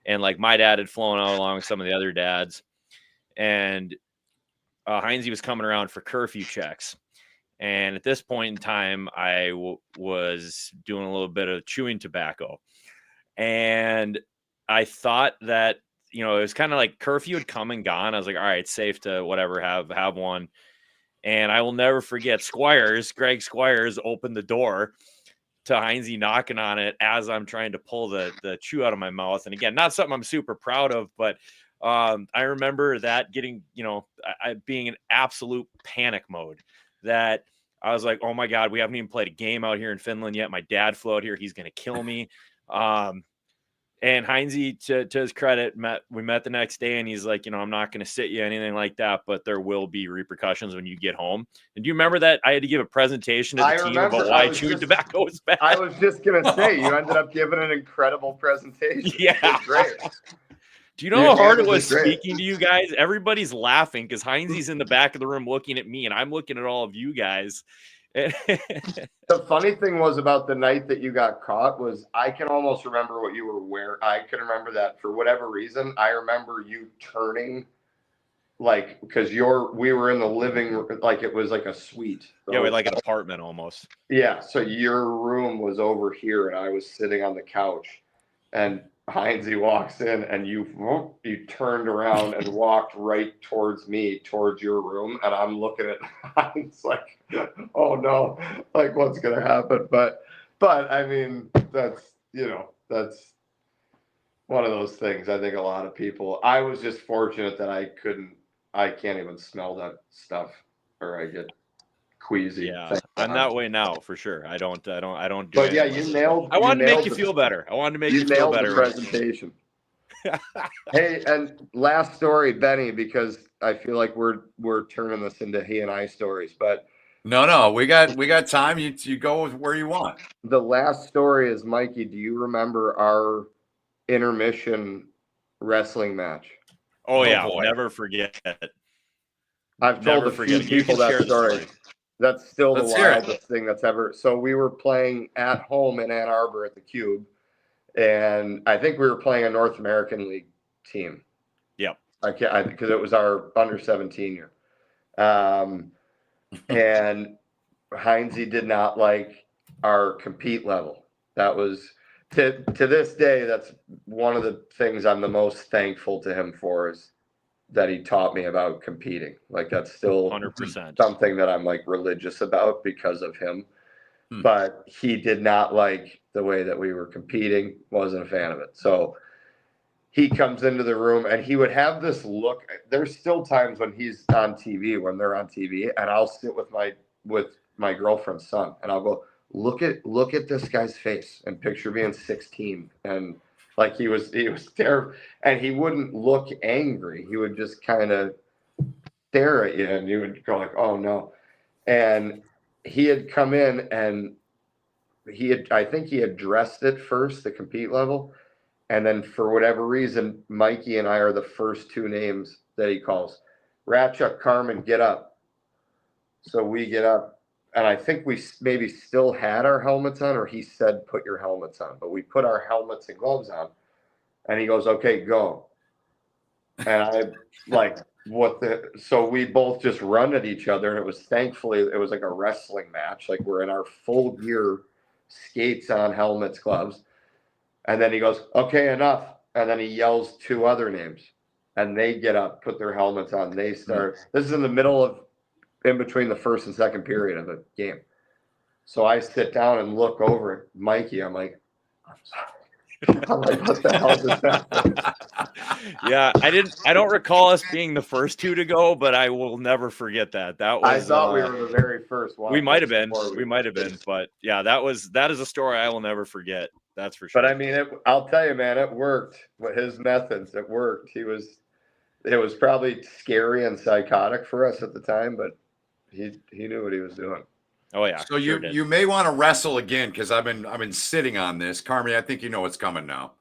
and like my dad had flown out along with some of the other dads, and Heinze was coming around for curfew checks. And at this point in time, I was doing a little bit of chewing tobacco. And I thought that, it was kind of like curfew had come and gone. I was like, all right, it's safe to whatever, have one. And I will never forget Greg Squires opened the door to Heinze knocking on it as I'm trying to pull the chew out of my mouth. And again, not something I'm super proud of, but I remember that getting, I being in absolute panic mode, that I was like, oh my God, we haven't even played a game out here in Finland yet. My dad flew out here. He's going to kill me. And Heinze, to his credit, we met the next day, and he's like, I'm not going to sit you, anything like that, but there will be repercussions when you get home. And do you remember that I had to give a presentation to the team about why chewing tobacco was bad? I was just going to say, you ended up giving an incredible presentation. Yeah. Great. Do you know how hard it was speaking to you guys? Everybody's laughing because Heinze's in the back of the room looking at me, and I'm looking at all of you guys. The funny thing was about the night that you got caught was I can almost remember what you were wearing. I can remember that for whatever reason. I remember you turning, like, because we were in the living room, like it was like a suite. Yeah, we like an apartment almost. Yeah, so your room was over here, and I was sitting on the couch, and Heinze walks in, and you turned around and walked right towards me, towards your room, and I'm looking at Heinze like, oh no, like what's gonna happen? But I mean, that's one of those things. I think a lot of people. I was just fortunate that I can't even smell that stuff, or I get queasy. Yeah, I'm that way now for sure. I don't do. But yeah, you nailed. I wanted to make you feel better. I wanted to make you feel better. The presentation. Hey, and last story, Benny, because I feel like we're turning this into he and I stories, but no, we got time. You go where you want. The last story is, Mikey, do you remember our intermission wrestling match? Oh yeah, I'll never forget it. I've told a few people that story. That's still the wildest thing that's ever. So we were playing at home in Ann Arbor at the Cube, and I think we were playing a North American League team. Yep. Because it was our under 17 year. And Heinze did not like our compete level. That was to this day. That's one of the things I'm the most thankful to him for, is that he taught me about competing. Like, that's still 100% something that I'm like religious about because of him. But he did not like the way that we were competing, wasn't a fan of it. So he comes into the room, and he would have this look. There's still times when he's on TV, when they're on TV, and I'll sit with my girlfriend's son, and I'll go, look at this guy's face, and picture being 16, and like he was terrible, and he wouldn't look angry. He would just kind of stare at you, and you would go like, oh no. And he had come in, and I think he had dressed it first, the compete level. And then for whatever reason, Mikey and I are the first two names that he calls. Ratchuk, Carmen, get up. So we get up, and I think we maybe still had our helmets on, or he said, put your helmets on. But we put our helmets and gloves on, and he goes, okay, go. And I like, what the? So we both just run at each other, and it was like a wrestling match. Like we're in our full gear, skates on, helmets, gloves. And then he goes, okay, enough. And then he yells two other names, and they get up, put their helmets on. They start. This is in between the first and second period of the game. So I sit down and look over at Mikey. I'm like, I'm sorry. I'm like, what the hell just happened? Yeah, I don't recall us being the first two to go, but I will never forget that. That was, I thought we were the very first one. We might have been, but yeah, that is a story I will never forget. That's for sure. But I mean, I'll tell you, man, it worked. With his methods, it worked. It was probably scary and psychotic for us at the time, but he knew what he was doing. Oh yeah. So you may want to wrestle again, because I've been sitting on this. Carmi, I think you know what's coming now.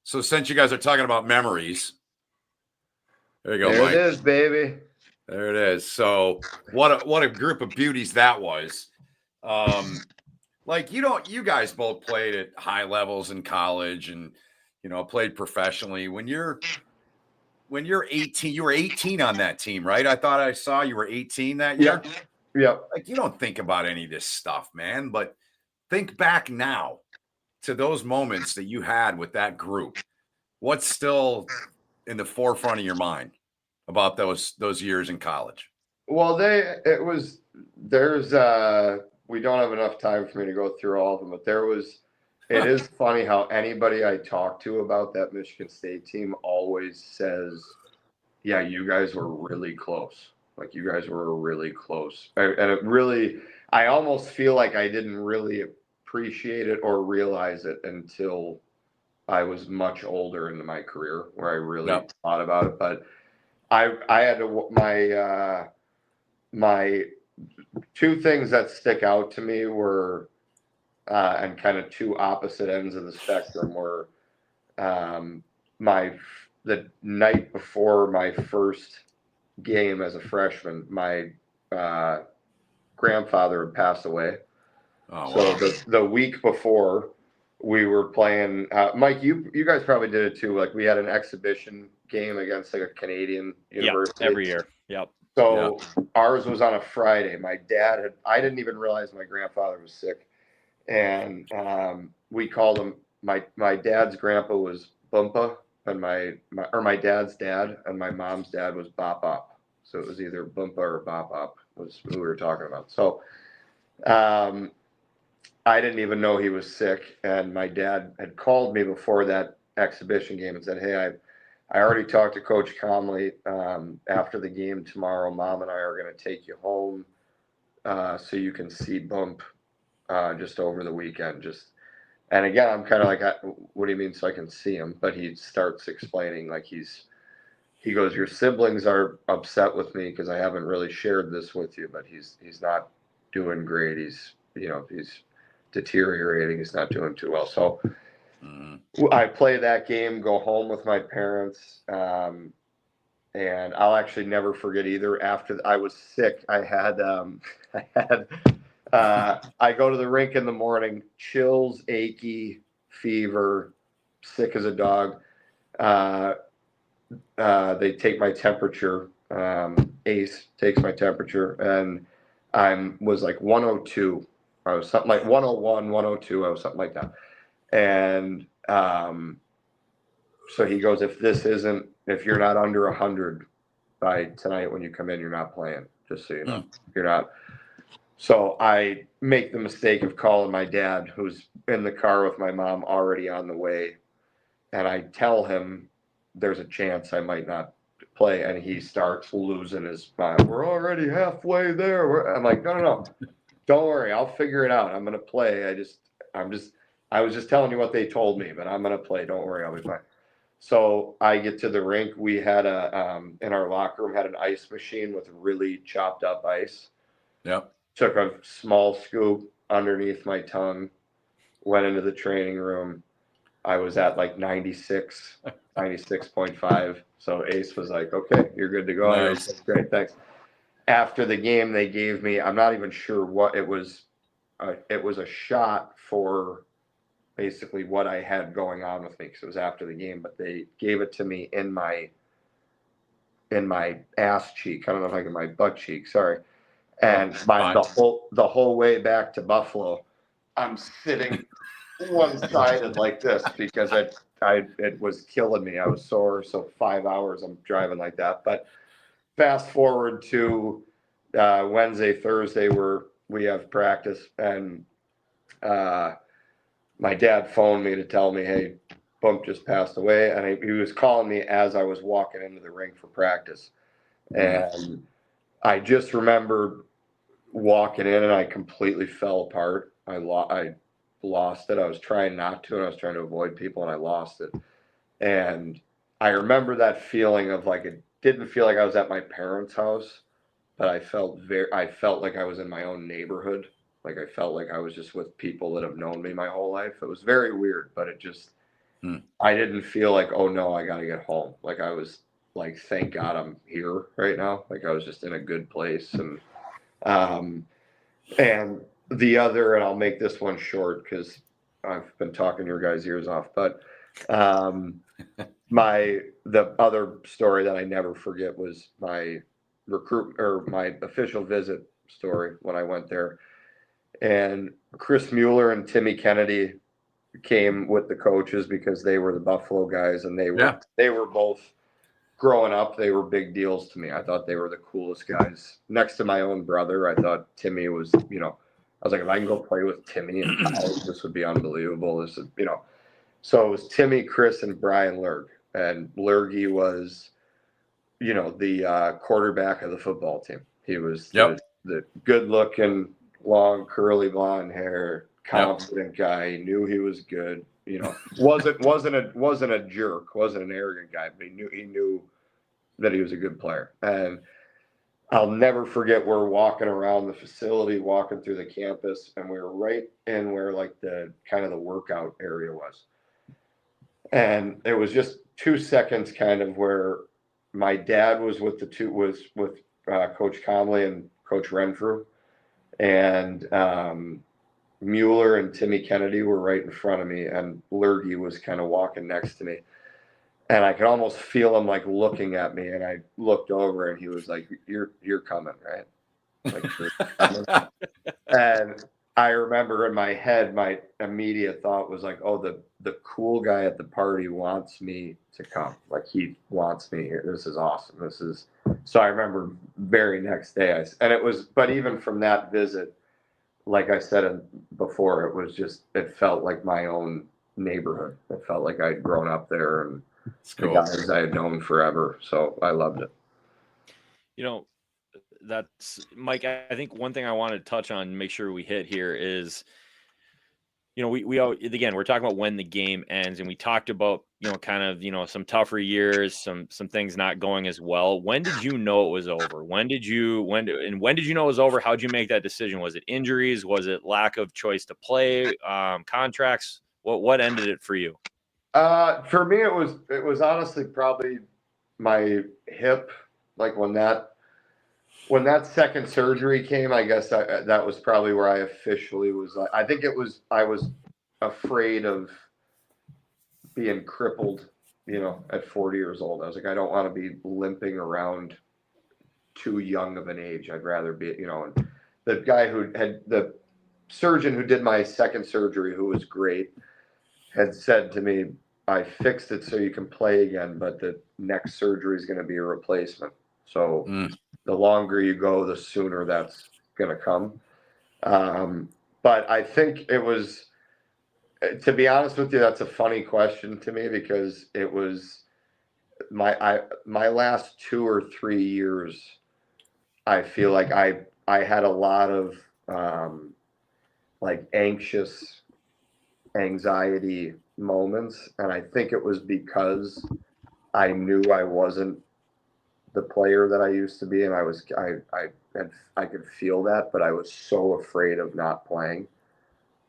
So since you guys are talking about memories, there you go, there Mike. It is, baby. There it is. So what a group of beauties that was. Like you guys both played at high levels in college, and played professionally. When you're 18, you were 18 on that team, right? I thought I saw you were 18 that year. Yeah. Like you don't think about any of this stuff, man, but think back now to those moments that you had with that group. What's still in the forefront of your mind about those years in college? Well, we don't have enough time for me to go through all of them, but it is funny how anybody I talk to about that Michigan State team always says, yeah, you guys were really close. Like you guys were really close. I almost feel like I didn't really appreciate it or realize it until I was much older into my career, where I really thought about it. But I had my two things that stick out to me were, and kind of two opposite ends of the spectrum were, the night before my first game as a freshman, my grandfather had passed away. Oh, so wow. the week before, we were playing. Mike, you guys probably did it too. Like we had an exhibition game against like a Canadian university every year. Yep. So ours was on a Friday. I didn't even realize my grandfather was sick, and we called him. My dad's grandpa was Bumpa, and my dad's dad and my mom's dad was Bop Up. So it was either Bumpa or Bop Up was who we were talking about. So I didn't even know he was sick, and my dad had called me before that exhibition game and said, hey, I already talked to Coach Comley. After the game tomorrow, Mom and I are going to take you home so you can see Bump just over the weekend. And again, I'm kind of like, what do you mean so I can see him? But he starts explaining like he goes, your siblings are upset with me because I haven't really shared this with you, but he's not doing great. He's deteriorating. He's not doing too well. So I play that game, go home with my parents, and I'll actually never forget either. After I was sick, I go to the rink in the morning, chills, achy, fever, sick as a dog. They take my temperature. Ace takes my temperature, and I was like 102. I was something like 101, 102. I was something like that. And so he goes, if you're not under 100 by tonight when you come in, you're not playing, just so you know. You're not. So I make the mistake of calling my dad, who's in the car with my mom already on the way. And I tell him there's a chance I might not play. And he starts losing his mind. We're already halfway there. I'm like, no. don't worry, I'll figure it out. I'm going to play. I was just telling you what they told me, but I'm going to play. Don't worry, I'll be fine. So I get to the rink. We had in our locker room, had an ice machine with really chopped up ice. Yep. Took a small scoop underneath my tongue, went into the training room. I was at like 96, 96.5. So Ace was like, okay, you're good to go. Nice. I go, great, thanks. After the game, they gave me, I'm not even sure what it was. It was a shot for basically what I had going on with me because it was after the game, but they gave it to me in my ass cheek. I don't know if I can, my butt cheek, sorry. And the whole way back to Buffalo, I'm sitting one-sided like this because it was killing me. I was sore. So 5 hours I'm driving like that. But fast forward to Wednesday, Thursday, where we have practice, and my dad phoned me to tell me, hey, Bump just passed away. And he was calling me as I was walking into the ring for practice. And I just remember walking in and I completely fell apart. I lost it. I was trying not to, and I was trying to avoid people, and I lost it. And I remember that feeling of like, it didn't feel like I was at my parents' house, but I felt like I was in my own neighborhood. Like I felt like I was just with people that have known me my whole life. It was very weird, but it just, I didn't feel like, oh no, I got to get home. Like I was like, thank God I'm here right now. Like I was just in a good place. And the other, and I'll make this one short because I've been talking your guys' ears off, but the other story that I never forget was my my official visit story when I went there. And Chris Mueller and Timmy Kennedy came with the coaches because they were the Buffalo guys, and they were both growing up. They were big deals to me. I thought they were the coolest guys. Next to my own brother, I thought Timmy was, I was like, if I can go play with Timmy in college, this would be unbelievable. This is, So it was Timmy, Chris, and Brian Lerg. And Lergy was, the quarterback of the football team. He was the good-looking, long, curly blonde hair, confident guy. He knew he was good. Wasn't a jerk, wasn't an arrogant guy, but he knew that he was a good player. And I'll never forget, we're walking around the facility, walking through the campus, and we were right in where like the kind of the workout area was. And it was just 2 seconds kind of where my dad was with Coach Conley and Coach Renfrew, and Mueller and Timmy Kennedy were right in front of me, and Lergy was kind of walking next to me. And I could almost feel him like looking at me, and I looked over, and he was like, "You're coming, right?" Like, coming. And I remember in my head, my immediate thought was like, "Oh, the cool guy at the party wants me to come. Like he wants me here. This is awesome. This is." So I remember very next day, but even from that visit, like I said before, it felt like my own neighborhood. It felt like I'd grown up there, and the guys I had known forever. So I loved it. That's Mike. I think one thing I wanted to touch on, make sure we hit here is, we again, we're talking about when the game ends, and we talked about, kind of, some tougher years, some things not going as well. When did you know it was over? When did you know it was over? How'd you make that decision? Was it injuries? Was it lack of choice to play? Contracts? What ended it for you? For me, it was honestly probably my hip. Like when that second surgery came, I guess that was probably where I officially was like, I think I was afraid of being crippled, at 40 years old. I was like, I don't want to be limping around too young of an age. I'd rather be, and the guy the surgeon who did my second surgery, who was great, had said to me, I fixed it so you can play again, but the next surgery is going to be a replacement. So the longer you go, the sooner that's going to come. But I think it was, to be honest with you, that's a funny question to me, because it was my last 2 or 3 years. I feel like I had a lot of like anxious anxiety moments. And I think it was because I knew I wasn't the player that I used to be. And I could feel that, but I was so afraid of not playing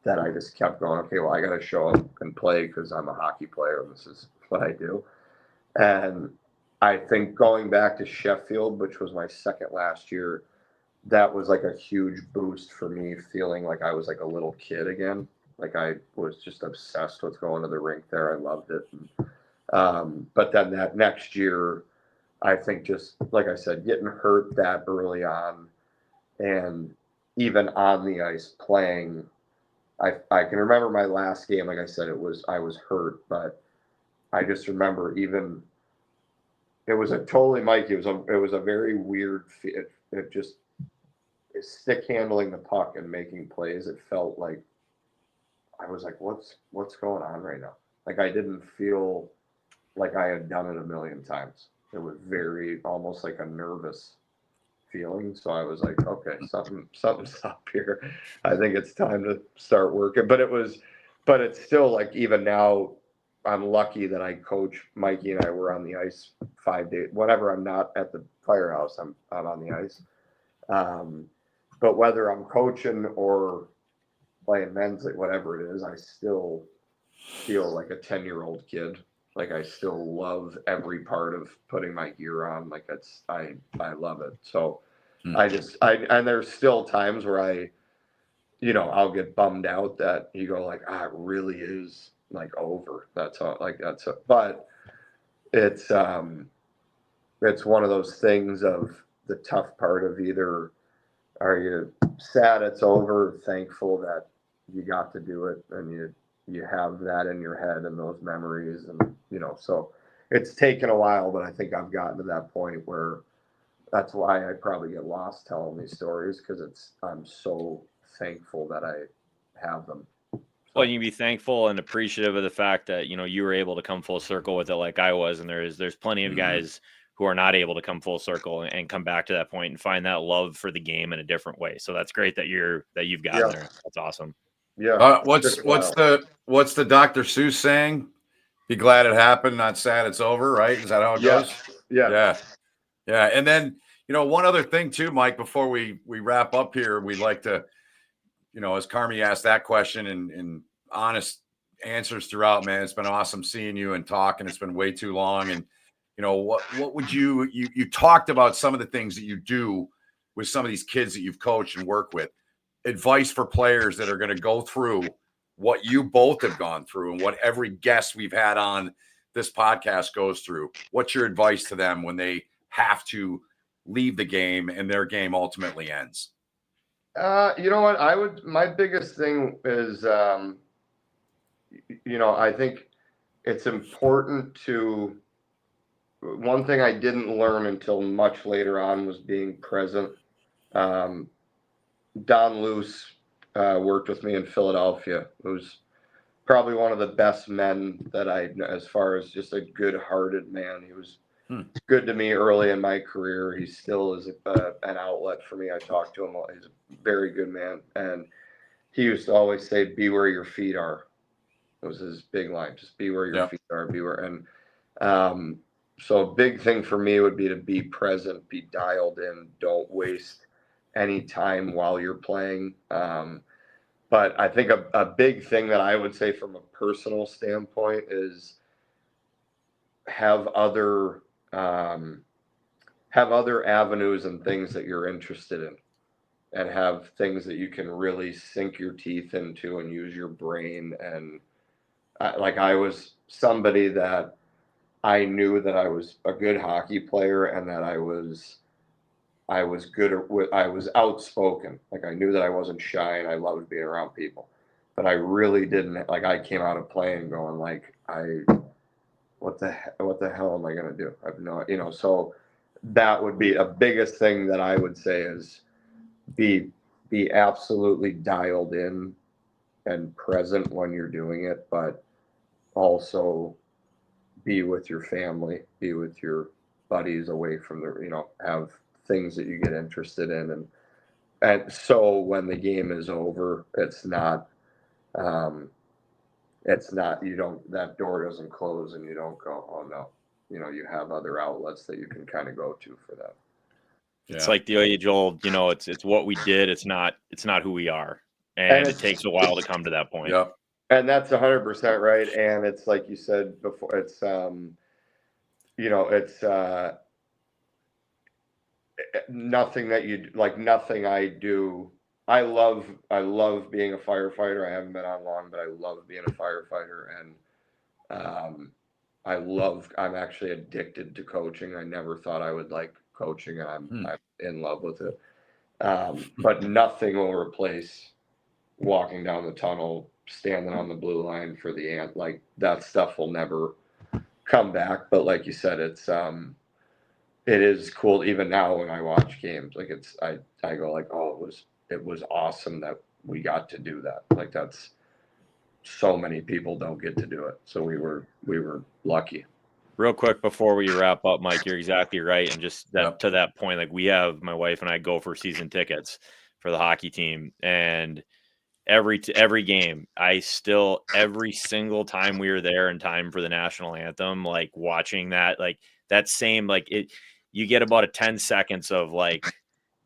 that I just kept going, okay, well, I got to show up and play because I'm a hockey player and this is what I do. And I think going back to Sheffield, which was my second last year, that was like a huge boost for me, feeling like I was like a little kid again. Like I was just obsessed with going to the rink there. I loved it. But then that next year, I think just like I said, getting hurt that early on and even on the ice playing, I can remember my last game. Like I said, I was hurt, but I just remember it was a totally Mike. It was a very weird. It just stick handling the puck and making plays. It felt like I was like, what's going on right now? Like I didn't feel like I had done it a million times. It was very almost like a nervous feeling. So I was like, okay, something's up here. I think it's time to start working. But it's still like even now, I'm lucky that I coach. Mikey and I were on the ice 5 days. Whenever I'm not at the firehouse, I'm on the ice. But whether I'm coaching or playing men's, like whatever it is, I still feel like a 10-year-old kid. Like I still love every part of putting my gear on. Like I love it. So and there's still times where I'll get bummed out that you go like, it really is like over. But it's one of those things of the tough part of either are you sad it's over, thankful that you got to do it and you have that in your head and those memories and so it's taken a while, but I think I've gotten to that point where that's why I probably get lost telling these stories because I'm so thankful that I have them. Well, you can be thankful and appreciative of the fact that, you were able to come full circle with it like I was. And there's plenty of guys who are not able to come full circle and come back to that point and find that love for the game in a different way. So that's great that you've gotten there. That's awesome. Yeah. What's the Dr. Seuss saying? Be glad it happened, not sad it's over, right? Is that how it goes? Yeah. Yeah. And then, one other thing too, Mike, before we wrap up here, we'd like to, as Carmi asked that question and honest answers throughout, man, it's been awesome seeing you and talking. It's been way too long. And, what would you talked about some of the things that you do with some of these kids that you've coached and worked with. Advice for players that are going to go through what you both have gone through and what every guest we've had on this podcast goes through. What's your advice to them when they have to leave the game and their game ultimately ends? You know what? My biggest thing is, I think it's important one thing I didn't learn until much later on was being present. Don Luce worked with me in Philadelphia, who's probably one of the best men that as far as just a good-hearted man. He was good to me early in my career. He still is an outlet for me. I talk to him. He's a very good man. And he used to always say, be where your feet are. It was his big line. Just be where your feet are. Be where. And so a big thing for me would be to be present, be dialed in. Don't waste any time while you're playing. But I think a big thing that I would say from a personal standpoint is have other avenues and things that you're interested in, and have things that you can really sink your teeth into and use your brain. And I was somebody that I knew that I was a good hockey player and that I was good I was outspoken. Like I knew that I wasn't shy and I loved being around people, but I really didn't. Like I came out of playing going like, what the hell am I going to do? I have no, so that would be a biggest thing that I would say is be absolutely dialed in and present when you're doing it, but also be with your family, be with your buddies away from have things that you get interested in. and so when the game is over, it's not, you don't, that door doesn't close and you don't go, oh no, you have other outlets that you can kind of go to for that. It's like the age old, it's what we did. It's not who we are. And it takes a while to come to that point. Yep. And that's 100% right. And it's like you said before, it's, it's nothing that you like, nothing I do. I love being a firefighter. I haven't been on long, but I love being a firefighter. And I'm actually addicted to coaching. I never thought I would like coaching, and I'm in love with it. But nothing will replace walking down the tunnel, standing on the blue line for the ant. Like, that stuff will never come back. But like you said, it is cool even now when I watch games. Like, I go like, oh, it was awesome that we got to do that. Like, that's, so many people don't get to do it. So we were lucky. Real quick before we wrap up, Mike, you're exactly right. And just to that point, like, my wife and I go for season tickets for the hockey team, and every game, every single time we were there in time for the national anthem, like, watching that, like, that same, like, you get about a 10 seconds of like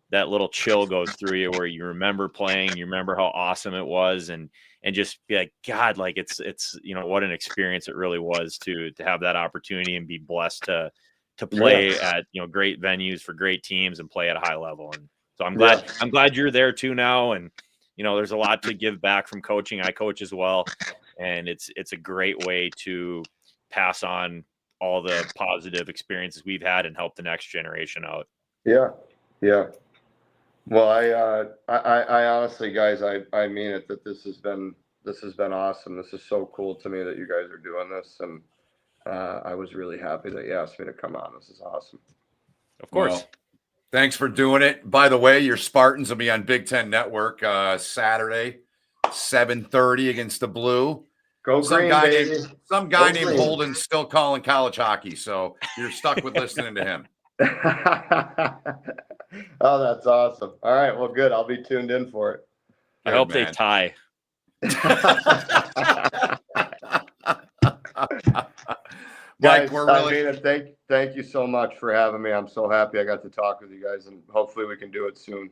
that little chill goes through you where you remember playing, you remember how awesome it was, and just be like, God, like, it's what an experience it really was to have that opportunity and be blessed to play at great venues for great teams and play at a high level. And so I'm glad you're there too now. And there's a lot to give back from coaching. I coach as well, and it's a great way to pass on all the positive experiences we've had and help the next generation out. Yeah. Well, I honestly, guys, I mean it, that this has been awesome. This is so cool to me that you guys are doing this, and I was really happy that you asked me to come on. This is awesome. Of course. Well, thanks for doing it. By the way, your Spartans will be on Big Ten Network Saturday, 7:30 against the Blue. Go green, baby. Some guy named Holden's still calling college hockey, so you're stuck with listening to him. Oh, that's awesome. All right, well, good. I'll be tuned in for it. I hope they tie. Mike, we're really thank you so much for having me. I'm so happy I got to talk with you guys, and hopefully we can do it soon.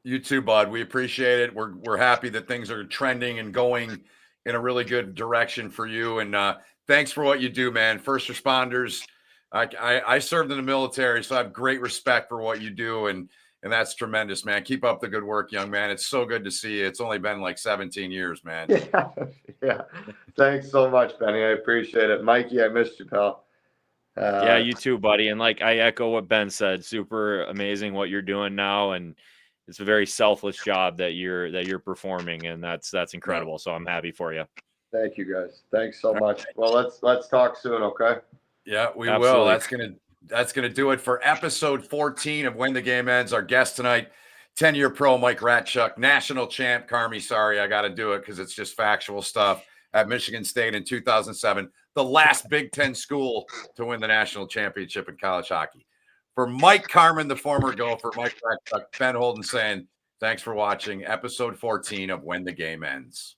You too, bud. We appreciate it. We're happy that things are trending and going in a really good direction for you. And thanks for what you do, man. First responders. I served in the military, so I have great respect for what you do, and that's tremendous, man. Keep up the good work, young man. It's so good to see you. It's only been like 17 years, man. Yeah. Thanks so much, Benny. I appreciate it. Mikey, I missed you, pal. Yeah, you too, buddy. And like, I echo what Ben said. Super amazing what you're doing now, and it's a very selfless job that you're performing, and that's incredible. So I'm happy for you. Thank you, guys. Thanks so much. Well, let's talk soon, okay? Yeah, we Absolutely. will. That's gonna do it for episode 14 of When the Game Ends. Our guest tonight, 10-year pro Mike Ratchuk, national champ Carmi. Sorry, I got to do it because it's just factual stuff. At Michigan State in 2007, the last Big Ten school to win the national championship in college hockey. For Mike Carmen, the former Gopher, Mike Ratchuk, Ben Holden saying, thanks for watching episode 14 of When the Game Ends.